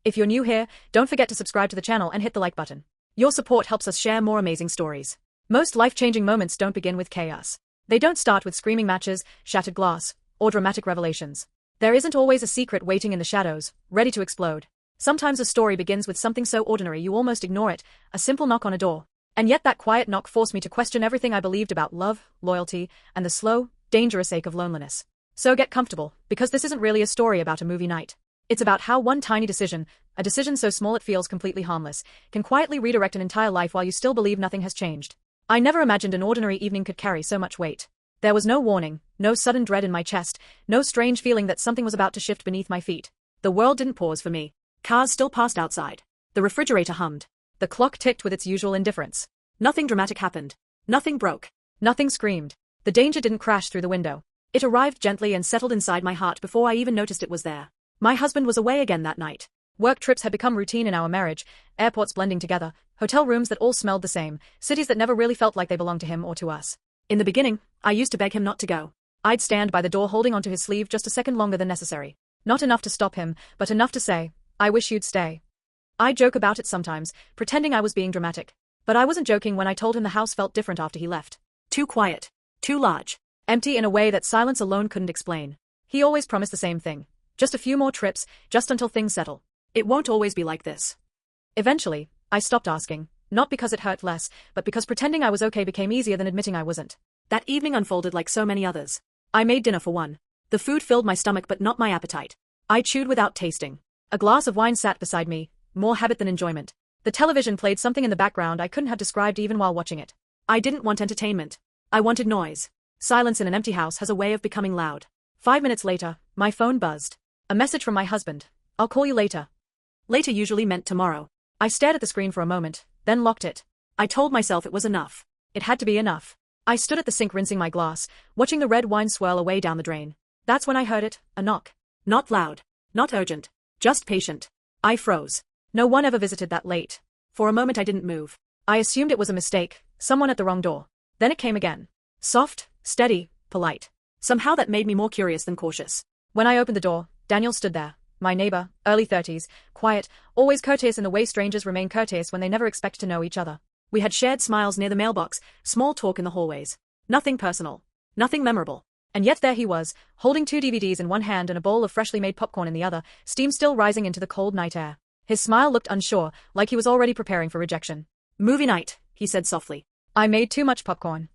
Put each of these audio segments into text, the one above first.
If you're new here, don't forget to subscribe to the channel and hit the like button. Your support helps us share more amazing stories. Most life-changing moments don't begin with chaos. They don't start with screaming matches, shattered glass, or dramatic revelations. There isn't always a secret waiting in the shadows, ready to explode. Sometimes a story begins with something so ordinary you almost ignore it, a simple knock on a door. And yet that quiet knock forced me to question everything I believed about love, loyalty, and the slow, dangerous ache of loneliness. So get comfortable, because this isn't really a story about a movie night. It's about how one tiny decision, a decision so small it feels completely harmless, can quietly redirect an entire life while you still believe nothing has changed. I never imagined an ordinary evening could carry so much weight. There was no warning, no sudden dread in my chest, no strange feeling that something was about to shift beneath my feet. The world didn't pause for me. Cars still passed outside. The refrigerator hummed. The clock ticked with its usual indifference. Nothing dramatic happened. Nothing broke. Nothing screamed. The danger didn't crash through the window. It arrived gently and settled inside my heart before I even noticed it was there. My husband was away again that night. Work trips had become routine in our marriage, airports blending together, hotel rooms that all smelled the same, cities that never really felt like they belonged to him or to us. In the beginning, I used to beg him not to go. I'd stand by the door holding onto his sleeve just a second longer than necessary. Not enough to stop him, but enough to say, "I wish you'd stay." I'd joke about it sometimes, pretending I was being dramatic. But I wasn't joking when I told him the house felt different after he left. Too quiet. Too large. Empty in a way that silence alone couldn't explain. He always promised the same thing. Just a few more trips, just until things settle. It won't always be like this. Eventually, I stopped asking, not because it hurt less, but because pretending I was okay became easier than admitting I wasn't. That evening unfolded like so many others. I made dinner for one. The food filled my stomach but not my appetite. I chewed without tasting. A glass of wine sat beside me, more habit than enjoyment. The television played something in the background I couldn't have described even while watching it. I didn't want entertainment. I wanted noise. Silence in an empty house has a way of becoming loud. 5 minutes later, my phone buzzed. A message from my husband. "I'll call you later." Later usually meant tomorrow. I stared at the screen for a moment, then locked it. I told myself it was enough. It had to be enough. I stood at the sink rinsing my glass, watching the red wine swirl away down the drain. That's when I heard it, a knock. Not loud. Not urgent. Just patient. I froze. No one ever visited that late. For a moment I didn't move. I assumed it was a mistake, someone at the wrong door. Then it came again. Soft, steady, polite. Somehow that made me more curious than cautious. When I opened the door, Daniel stood there. My neighbor, early 30s, quiet, always courteous in the way strangers remain courteous when they never expect to know each other. We had shared smiles near the mailbox, small talk in the hallways. Nothing personal. Nothing memorable. And yet there he was, holding 2 DVDs in one hand and a bowl of freshly made popcorn in the other, steam still rising into the cold night air. His smile looked unsure, like he was already preparing for rejection. "Movie night," he said softly. I made too much popcorn.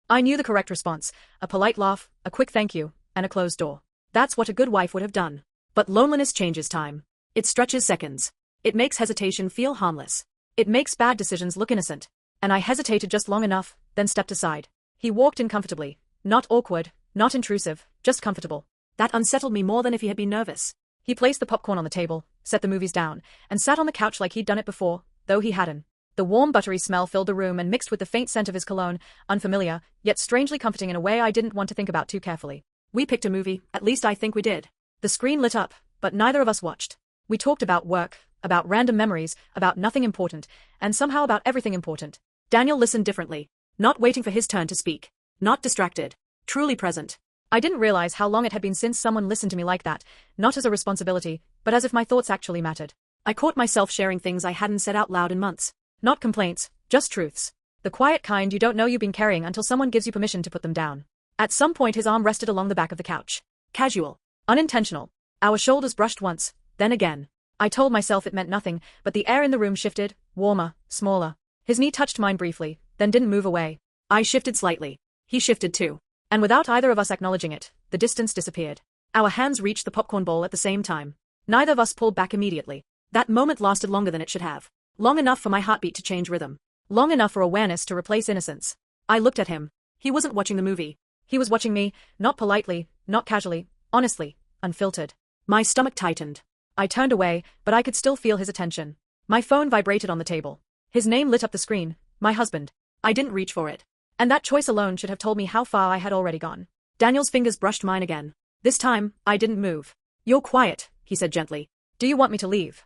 I knew the correct response, a polite laugh, a quick thank you, and a closed door. That's what a good wife would have done. But loneliness changes time. It stretches seconds. It makes hesitation feel harmless. It makes bad decisions look innocent. And I hesitated just long enough, then stepped aside. He walked in comfortably. Not awkward, not intrusive, just comfortable. That unsettled me more than if he had been nervous. He placed the popcorn on the table, set the movies down, and sat on the couch like he'd done it before, though he hadn't. The warm buttery smell filled the room and mixed with the faint scent of his cologne, unfamiliar, yet strangely comforting in a way I didn't want to think about too carefully. We picked a movie, at least I think we did. The screen lit up, but neither of us watched. We talked about work, about random memories, about nothing important, and somehow about everything important. Daniel listened differently, not waiting for his turn to speak. Not distracted. Truly present. I didn't realize how long it had been since someone listened to me like that, not as a responsibility, but as if my thoughts actually mattered. I caught myself sharing things I hadn't said out loud in months. Not complaints, just truths. The quiet kind you don't know you've been carrying until someone gives you permission to put them down. At some point his arm rested along the back of the couch. Casual. Unintentional. Our shoulders brushed once, then again. I told myself it meant nothing, but the air in the room shifted, warmer, smaller. His knee touched mine briefly, then didn't move away. I shifted slightly. He shifted too. And without either of us acknowledging it, the distance disappeared. Our hands reached the popcorn bowl at the same time. Neither of us pulled back immediately. That moment lasted longer than it should have. Long enough for my heartbeat to change rhythm. Long enough for awareness to replace innocence. I looked at him. He wasn't watching the movie. He was watching me, not politely, not casually, honestly, unfiltered. My stomach tightened. I turned away, but I could still feel his attention. My phone vibrated on the table. His name lit up the screen, my husband. I didn't reach for it. And that choice alone should have told me how far I had already gone. Daniel's fingers brushed mine again. This time, I didn't move. "You're quiet," he said gently. "Do you want me to leave?"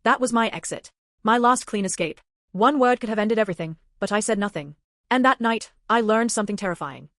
That was my exit. My last clean escape. One word could have ended everything, but I said nothing. And that night, I learned something terrifying.